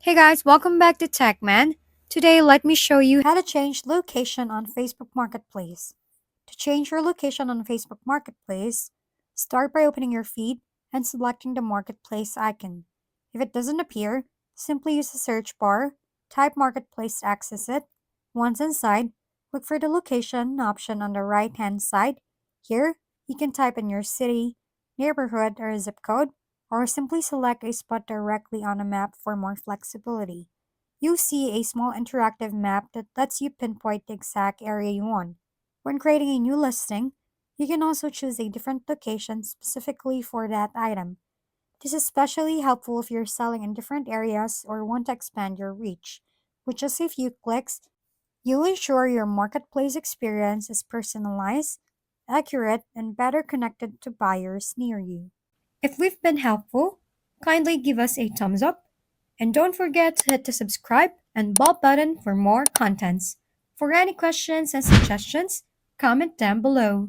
Hey guys, welcome back to TechMan. Today, let me show you how to change location on Facebook Marketplace. To change your location on Facebook Marketplace, start by opening your feed and selecting the Marketplace icon. If it doesn't appear, simply use the search bar, type Marketplace to access it. Once inside, look for the location option on the right-hand side. Here, you can type in your city, neighborhood, or zip code, or simply select a spot directly on a map for more flexibility. You see a small interactive map that lets you pinpoint the exact area you want. When creating a new listing, you can also choose a different location specifically for that item. This is especially helpful if you're selling in different areas or want to expand your reach. With just a few clicks, you'll ensure your marketplace experience is personalized, accurate, and better connected to buyers near you. If we've been helpful, kindly give us a thumbs up and don't forget to hit the subscribe and bell button for more contents. For any questions and suggestions, comment down below.